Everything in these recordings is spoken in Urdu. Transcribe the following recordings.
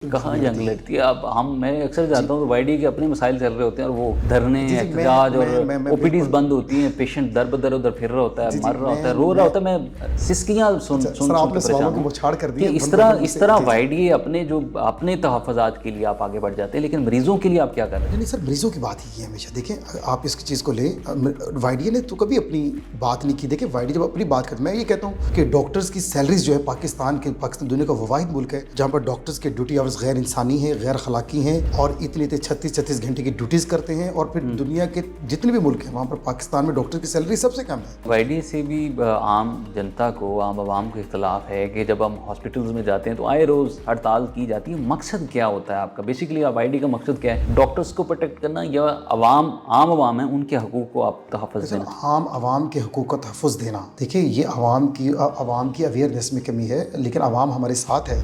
کہاں جنگ لڑتی ہے؟ اب میں اکثر جاتا ہوں تو وائی ڈی کے اپنے مسائل چل رہے ہوتے ہیں اور وہ دھرنے احتجاج اور او پی ڈیز بند ہوتی ہیں، پیشنٹ در بدر ادھر پھر رہا ہوتا ہے، مر رہا ہوتا ہے، رو رہا ہوتا ہے. میں سسکیاں سن کے پریشان ہوں کہ اس طرح وائی ڈی اپنے تحفظات کے لیے آپ آگے بڑھ جاتے ہیں، لیکن مریضوں کے لیے آپ کیا کر رہے ہیں؟ نہیں سر، مریضوں کی بات ہی ہے ہمیشہ. دیکھیں آپ اس چیز کو لیں، وائی ڈی نے تو کبھی اپنی بات نہیں کی. دیکھیں وائی ڈی جب اپنی بات کرتے، میں یہ کہتا ہوں کہ ڈاکٹرز کی سیلریز جو ہے پاکستان دنیا کا وہ واحد ملک ہے جہاں پر ڈاکٹرز کے ڈیوٹی آورز غیر انسانی ہیں، غیر اخلاقی ہیں اور اتنے 36 گھنٹے کی ڈیوٹیز کرتے ہیں. اور پھر دنیا کے جتنے بھی ملک ہیں وہاں پر پاکستان میں ڈاکٹر کی سیلری سب سے کم ہے. وائی ڈی سے بھی عام جنتا کو، عام عوام کو اختلاف ہے کہ جب ہم ہاسپٹلز میں جاتے ہیں تو آئے روز ہڑتال کی جاتی ہے. مقصد کیا ہوتا ہے آپ کا؟ بیسیکلی وائی ڈی کا مقصد کیا ہے؟ ڈاکٹرز کو پروٹیکٹ کرنا یا عام ہیں ان کے حقوق کو آپ تحفظ دینا؟ عام عوام کے حقوق کا تحفظ دینا. دیکھیں یہ عوام کی اویئرنیس میں کمی ہے، لیکن عوام ہمارے ساتھ ہے.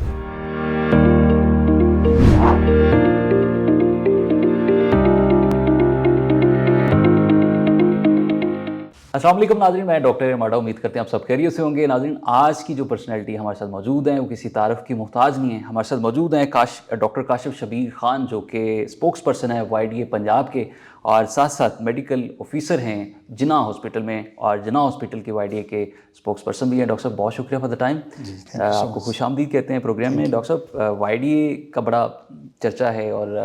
السلام علیکم ناظرین، میں ڈاکٹر ماڈا، امید کرتے ہیں آپ سب خیریت سے ہوں گے. ناظرین، آج کی جو پرسنالٹی ہمارے ساتھ موجود ہیں وہ کسی تعارف کی محتاج نہیں ہے. ہمارے ساتھ موجود ہیں ڈاکٹر کاشف شبیر خان، جو کہ اسپوکس پرسن ہے وائی ڈی پنجاب کے، اور ساتھ ساتھ میڈیکل آفیسر ہیں جناح ہاسپٹل میں، اور جناح ہاسپٹل کے وائی ڈی کے اسپوکس پرسن بھی ہیں. ڈاکٹر صاحب بہت شکریہ فار دا ٹائم. آپ کو خوش آمدید کہتے ہیں پروگرام میں. ڈاکٹر صاحب، وائی ڈی کا بڑا چرچا ہے اور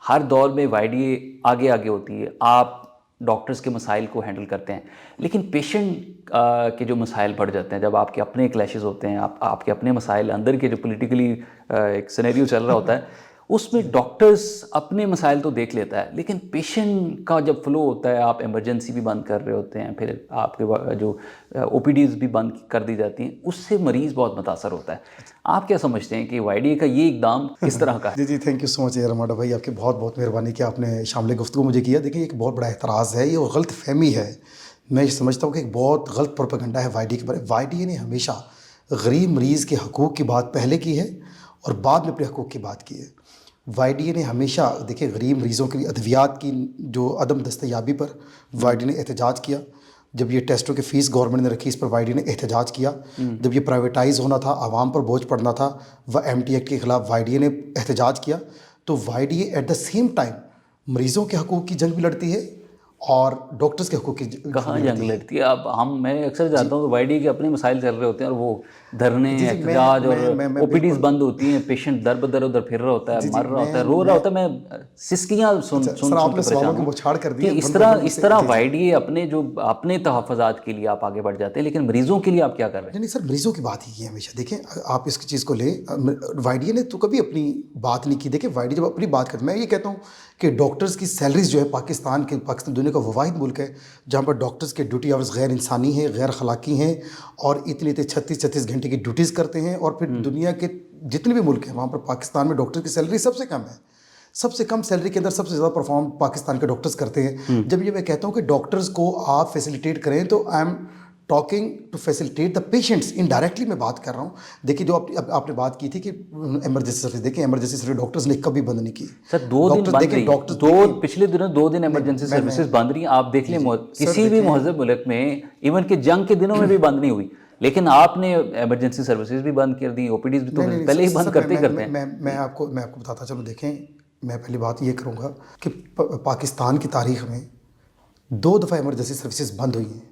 ہر دور میں وائی ڈی آگے ہوتی ہے. آپ ڈاکٹرز کے مسائل کو ہینڈل کرتے ہیں، لیکن پیشنٹ کے جو مسائل بڑھ جاتے ہیں جب آپ کے اپنے کلیشز ہوتے ہیں، آپ کے اپنے مسائل، اندر کے جو پولیٹیکلی ایک سینیریو چل رہا ہوتا ہے، اس میں ڈاکٹرز اپنے مسائل تو دیکھ لیتا ہے، لیکن پیشنٹ کا جب فلو ہوتا ہے، آپ ایمرجنسی بھی بند کر رہے ہوتے ہیں، پھر آپ کے جو او پی ڈیز بھی بند کر دی جاتی ہیں، اس سے مریض بہت متاثر ہوتا ہے. آپ کیا سمجھتے ہیں کہ وائی ڈی کا یہ اقدام کس طرح کا ہے؟ جی تھینک یو سو مچ رماڈا بھائی، آپ کی بہت بہت مہربانی کہ آپ نے شامل گفتگو مجھے کیا. دیکھیں ایک بہت بڑا اعتراض ہے، یہ غلط فہمی ہے. میں یہ سمجھتا ہوں کہ ایک بہت غلط پروپیگنڈا ہے وائی ڈی کے بارے. وائی ڈی نے ہمیشہ غریب مریض کے حقوق کی بات پہلے کی ہے اور بعد میں اپنے حقوق کی بات کی ہے. وائی ڈی نے ہمیشہ دیکھیں غریب مریضوں کے لیے ادویات کی جو عدم دستیابی پر وائی ڈی نے احتجاج کیا. جب یہ ٹیسٹوں کی فیس گورنمنٹ نے رکھی، اس پر وائی ڈی نے احتجاج کیا. جب یہ پرائیویٹائز ہونا تھا، عوام پر بوجھ پڑنا تھا، وہ ایم ٹی ایکٹ کے خلاف وائی ڈی نے احتجاج کیا. تو Y D at the same time مریضوں کے حقوق کی جنگ بھی لڑتی ہے اور ڈاکٹرز کے حقوق کی کہاں جنگ لڑتی ہے؟ اب میں اکثر جاتا ہوں تو وائی ڈی کے اپنے مسائل چل رہے ہوتے ہیں اور وہ دھرنے احتجاج اور او پی ڈیز بند ہوتی ہیں، پیشنٹ در بدر ادھر پھر رہا ہوتا ہے، مر رہا ہوتا ہے، رو رہا ہوتا ہے. میں سسکیاں سن کے پریشان ہوں کہ اس طرح وائی ڈی اپنے تحفظات کے لیے آپ آگے بڑھ جاتے ہیں، لیکن مریضوں کے لیے آپ کیا کر رہے ہیں؟ نہیں سر، مریضوں کی بات ہی ہے ہمیشہ. دیکھیں آپ اس چیز کو لیں، وائی ڈی نے تو کبھی اپنی بات نہیں کی. دیکھیں وائی ڈی جب اپنی بات کرتے، میں یہ کہتا ہوں کہ ڈاکٹرز کی سیلریز جو ہے پاکستان دنیا کا وہ واحد ملک ہے جہاں پر ڈاکٹرز کے ڈیوٹی آورز غیر انسانی ہیں، غیر اخلاقی ہیں اور اتنے 36 گھنٹے کی ڈیوٹیز کرتے ہیں. اور پھر دنیا کے جتنے بھی ملک ہیں وہاں پر پاکستان میں ڈاکٹر کی سیلری سب سے کم ہے. سب سے کم سیلری کے اندر سب سے زیادہ پرفارم پاکستان کے ڈاکٹرز کرتے ہیں. جب یہ میں کہتا ہوں کہ ڈاکٹرز کو آپ فیسیلیٹیٹ کریں تو I am talking to facilitate the patients. Indirectly میں بات کر رہا ہوں. دیکھیے جو آپ نے بات کی تھی کہ ایمرجنسی سروس، دیکھیں ایمرجنسی سروس ڈاکٹرز نے کبھی بند نہیں کی. سر 2 دن بند رہی، پچھلے دنوں 2 دن ایمرجنسی سروسز بند رہی. آپ دیکھ لیں کسی بھی مہذب ملک میں، ایون کہ جنگ کے دنوں میں بھی بند نہیں ہوئی، لیکن آپ نے ایمرجنسی سروسز بھی بند کر دی، او پی ڈیز بھی تو پہلے ہی بند کرتے ہیں. میں آپ کو بتاتا چلو. دیکھیں میں پہلی بات یہ کروں گا کہ پاکستان کی تاریخ میں 2 دفعہ ایمرجنسی سروسز بند ہوئی ہیں.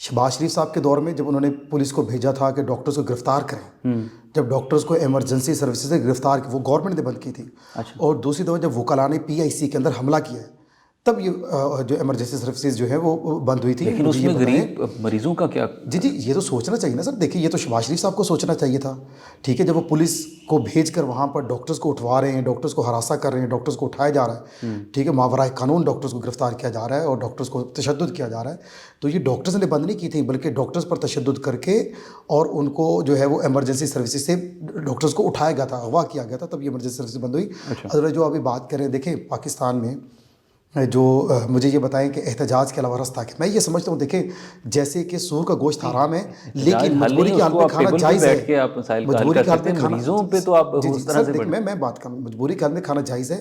شہباز شریف صاحب کے دور میں جب انہوں نے پولیس کو بھیجا تھا کہ ڈاکٹرز کو گرفتار کریں، جب ڈاکٹرز کو ایمرجنسی سروسز سے گرفتار کی، وہ گورنمنٹ نے بند کی تھی. اور دوسری دفعہ جب وکلاء نے پی آئی سی کے اندر حملہ کیا ہے، تب یہ جو ایمرجنسی سروسز جو ہے وہ بند ہوئی تھی. لیکن اس میں غریب مریضوں کا کیا؟ جی یہ تو سوچنا چاہیے نا سر. دیکھیے یہ تو شہباز شریف صاحب کو سوچنا چاہیے تھا. ٹھیک ہے، جب وہ پولیس کو بھیج کر وہاں پر ڈاکٹرز کو اٹھوا رہے ہیں، ڈاکٹرز کو ہراساں کر رہے ہیں، ڈاکٹرز کو اٹھایا جا رہا ہے، ٹھیک ہے، ماورائے قانون ڈاکٹرز کو گرفتار کیا جا رہا ہے اور ڈاکٹرز کو تشدد کیا جا رہا ہے، تو یہ ڈاکٹرز نے بند نہیں کی تھی، بلکہ ڈاکٹرز پر تشدد کر کے اور ان کو جو ہے وہ ایمرجنسی سروسز سے ڈاکٹرز کو اٹھایا گیا تھا، اغوا کیا گیا تھا، تب یہ ایمرجنسی سروسز بند ہوئی. ادھر جو ابھی بات کریں، دیکھیں پاکستان میں جو مجھے یہ بتائیں کہ احتجاج کے علاوہ راستہ کیا. میں یہ سمجھتا ہوں دیکھیں جیسے کہ سور کا گوشت حرام ہے، لیکن مجبوری کی حالت میں کھانا جائز ہے. مجبوری کی حالت میں کھانا، مریضوں پہ تو آپ اس طرح سے میں بات کروں، مجبوری کی حالت میں کھانا جائز ہے.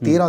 13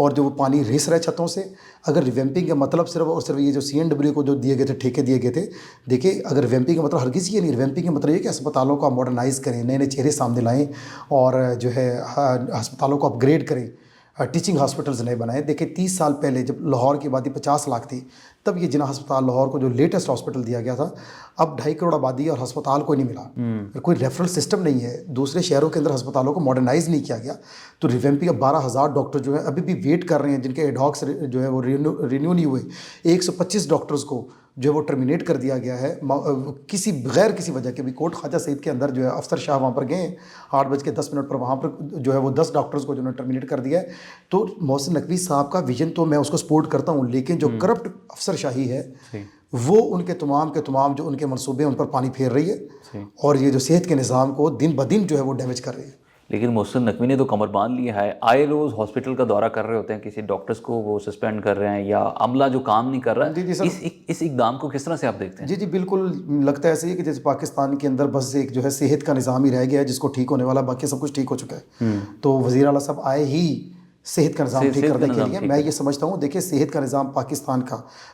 اور جو وہ پانی ریس رہے چھتوں سے. اگر ریویمپنگ کا مطلب صرف اور صرف یہ جو CNW کو جو دیے گئے تھے ٹھیکے دیے گئے تھے, دیکھیں اگر ریویمپنگ کا مطلب ہرگز یہ نہیں, ریویمپنگ کا مطلب یہ کہ اسپتالوں کو آپ ماڈرنائز کریں, نئے نئے چہرے سامنے لائیں اور جو ہے ہسپتالوں کو اپ گریڈ کریں, ٹیچنگ ہاسپٹلز نئے بنائیں. دیکھیں 30 سال پہلے جب لاہور کی آبادی 50 لاکھ تھی, تب یہ جناح ہسپتال لاہور کو جو لیٹسٹ ہاسپٹل دیا گیا تھا, اب 2.5 کروڑ آبادی اور ہسپتال کوئی نہیں ملا, کوئی ریفرل سسٹم نہیں ہے, دوسرے شہروں کے اندر ہسپتالوں کو ماڈرنائز نہیں کیا گیا. تو ریویمپنگ کا 12,000 ڈاکٹر جو ہے ابھی بھی ویٹ کر رہے ہیں, جن کے ایڈاکس جو ہے وہ رینیو نہیں ہوئے. 125 ڈاکٹرز کو جو ہے وہ ٹرمینیٹ کر دیا گیا ہے کسی بغیر کسی وجہ کے بھی. کوٹ خواجہ سعید کے اندر جو ہے افسر شاہ وہاں پر گئے 8:10 پر, وہاں پر جو ہے وہ 10 ڈاکٹرز کو جنہوں نے ٹرمینیٹ کر دیا ہے. تو محسن نقوی صاحب کا ویژن تو میں اس کو سپورٹ کرتا ہوں, لیکن جو کرپٹ افسر شاہی ہے وہ ان کے تمام جو ان کے منصوبے ہیں ان پر پانی پھیر رہی ہے, اور یہ جو صحت کے نظام کو دن بدن جو ہے وہ ڈیمیج کر رہی ہے. لیکن محسن نقوی نے تو کمر باندھ لیا ہے, آئے روز ہاسپٹل کا دورہ کر رہے ہوتے ہیں, کسی ڈاکٹرز کو وہ سسپینڈ کر رہے ہیں یا عملہ جو کام نہیں کر رہا ہے. اس اقدام کو کس طرح سے آپ دیکھتے ہیں؟ جی بالکل لگتا ہے ایسے ہی کہ جیسے پاکستان کے اندر بس ایک جو ہے صحت کا نظام ہی رہ گیا ہے جس کو ٹھیک ہونے والا, باقی سب کچھ ٹھیک ہو چکا ہے. تو وزیر اعلیٰ صاحب آئے ہی صحت کا نظام ٹھیک کرنے کے لیے. میں یہ سمجھتا ہوں دیکھیں صحت کا نظام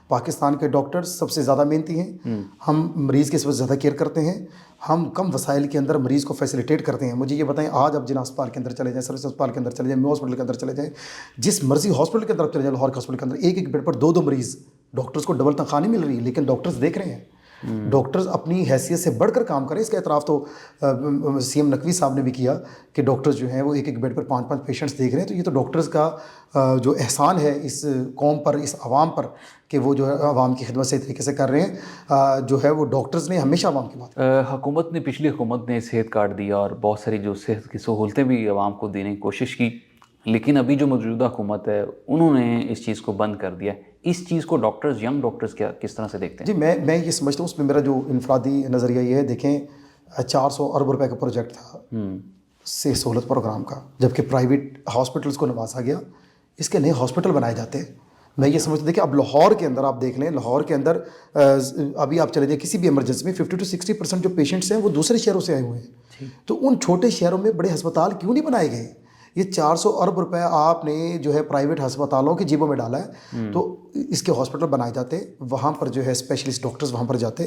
پاکستان کے ڈاکٹر سب سے زیادہ محنتی ہیں, ہم مریض کی سب سے زیادہ کیئر کرتے ہیں, ہم کم وسائل کے اندر مریض کو فیسیلیٹیٹ کرتے ہیں. مجھے یہ بتائیں آج آپ جناح ہسپتال کے اندر چلے جائیں, سروس ہسپتال کے اندر چلے جائیں, میو ہاسپٹل کے اندر چلے جائیں, جس مرضی ہاسپٹل کے اندر چلے جائیں, لاہور کے ہاسپٹل کے اندر ایک بیڈ پر 2 مریض, ڈاکٹرز کو ڈبل تنخواہ نہیں مل رہی, لیکن ڈاکٹرز دیکھ رہے ہیں. ڈاکٹرز اپنی حیثیت سے بڑھ کر کام کریں. اس کا اعتراف تو CM نقوی صاحب نے بھی کیا کہ ڈاکٹرز جو ہیں وہ ایک بیڈ پر 5 پیشنٹس دیکھ رہے ہیں. تو یہ تو ڈاکٹرز کا جو احسان ہے اس قوم پر, اس عوام پر, کہ وہ جو ہے عوام کی خدمت صحیح طریقے سے کر رہے ہیں. جو ہے وہ ڈاکٹرز نے ہمیشہ عوام کی بات حکومت نے, پچھلی حکومت نے صحت کارڈ دیا اور بہت ساری جو صحت کی سہولتیں بھی عوام کو دینے کی کوشش کی, لیکن ابھی جو موجودہ حکومت ہے انہوں نے اس چیز کو بند کر دیا. اس چیز کو ڈاکٹرز, ینگ ڈاکٹرز کس طرح سے دیکھتے ہیں؟ جی میں یہ سمجھتا ہوں, اس میں میرا جو انفرادی نظریہ یہ ہے, دیکھیں 400 ارب روپے کا پروجیکٹ تھا صحت سہولت پروگرام کا, جبکہ پرائیویٹ ہاسپٹلس کو نوازا گیا, اس کے نئے ہاسپٹل بنائے جاتے. میں یہ سمجھتا ہوں کہ اب لاہور کے اندر آپ دیکھ لیں, لاہور کے اندر ابھی آپ چلے جائیں کسی بھی ایمرجنسی میں 50 to 60% جو پیشنٹس ہیں وہ دوسرے شہروں سے آئے ہوئے ہیں. تو ان چھوٹے شہروں میں بڑے ہسپتال کیوں نہیں بنائے گئے؟ یہ 400 ارب روپے آپ نے جو ہے پرائیویٹ ہسپتالوں کی جیبوں میں ڈالا ہے. تو اس کے ہاسپٹل بنائے جاتے, وہاں پر جو ہے اسپیشلسٹ ڈاکٹرز وہاں پر جاتے,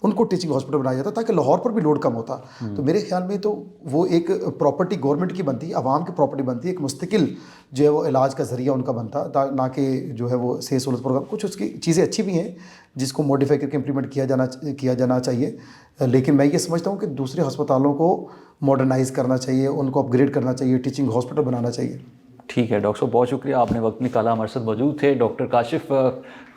ان کو ٹیچنگ ہاسپٹل بنایا جاتا تاکہ لاہور پر بھی لوڈ کم ہوتا. تو میرے خیال میں تو وہ ایک پراپرٹی گورنمنٹ کی بنتی, عوام کی پراپرٹی بنتی, ایک مستقل جو ہے وہ علاج کا ذریعہ ان کا بنتا, نہ کہ جو ہے وہ صحت سہولت پروگرام. کچھ اس کی چیزیں اچھی بھی ہیں جس کو موڈیفائی کر کے امپلیمنٹ کیا جانا چاہیے, لیکن میں یہ سمجھتا ہوں کہ دوسرے ہسپتالوں کو ماڈرنائز کرنا چاہیے, ان کو اپ گریڈ کرنا چاہیے, ٹیچنگ ہاسپٹل بنانا چاہیے. ٹھیک ہے ڈاکٹر صاحب, بہت شکریہ, آپ نے وقت نکالا, ہمارے ساتھ موجود تھے ڈاکٹر کاشف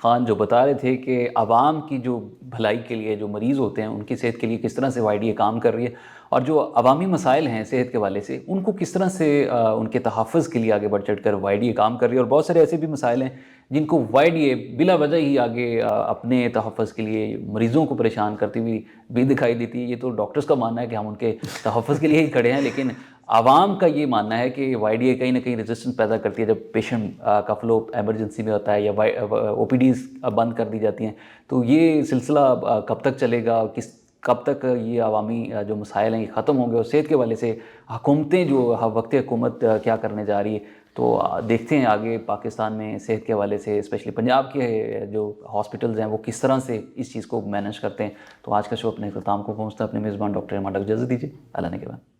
خان, جو بتا رہے تھے کہ عوام کی جو بھلائی کے لیے, جو مریض ہوتے ہیں ان کی صحت کے لیے کس طرح سے YDA کام کر رہی ہے, اور جو عوامی مسائل ہیں صحت کے حوالے سے ان کو کس طرح سے ان کے تحفظ کے لیے آگے بڑھ چڑھ کر YDA کام کر رہی ہے. اور بہت سارے ایسے بھی مسائل ہیں جن کو YDA بلا وجہ ہی آگے اپنے تحفظ کے لیے مریضوں کو پریشان کرتی ہوئی بھی دکھائی دیتی ہے. یہ تو ڈاکٹرز کا ماننا ہے کہ ہم ان کے تحفظ کے لیے ہی کھڑے ہیں, لیکن عوام کا یہ ماننا ہے کہ YDA کہیں نہ کہیں ریزسٹنس پیدا کرتی ہے جب پیشنٹ کا فلو ایمرجنسی میں ہوتا ہے یا OPDs بند کر دی جاتی ہیں. تو یہ سلسلہ کب تک چلے گا, کب تک یہ عوامی جو مسائل ہیں یہ ختم ہوں گے, اور صحت کے والے سے حکومتیں جو وقت حکومت کیا کرنے جا رہی ہے, تو دیکھتے ہیں آگے پاکستان میں صحت کے حوالے سے اسپیشلی پنجاب کے جو ہاسپٹلز ہیں وہ کس طرح سے اس چیز کو مینیج کرتے ہیں. تو آج کا شو اپنے اختتام کو پہنچتا ہے. اپنے میزبان ڈاکٹر عماد کو اجازت دیجیے. اللہ نے کے بعد.